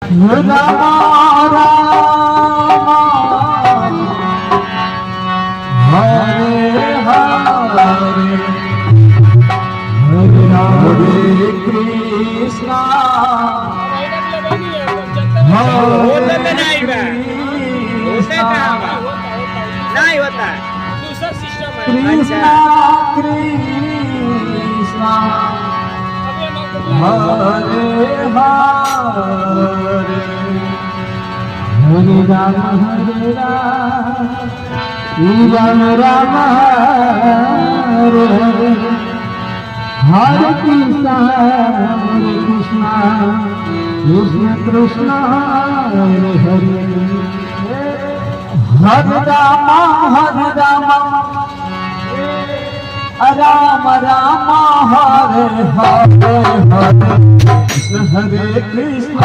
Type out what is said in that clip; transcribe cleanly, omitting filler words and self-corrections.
राम राम हरे हरे हरे कृष्णा नहीं होता दूसरा सिस्टम है। कृष्णा कृष्णा हरे हरे हरे राम राम राम हरे हरे हरे कृष्णा कृष्ण कृष्ण हरे हरे हरे राम राम राम हरे हरे हरे कृष्ण हरे कृष्ण।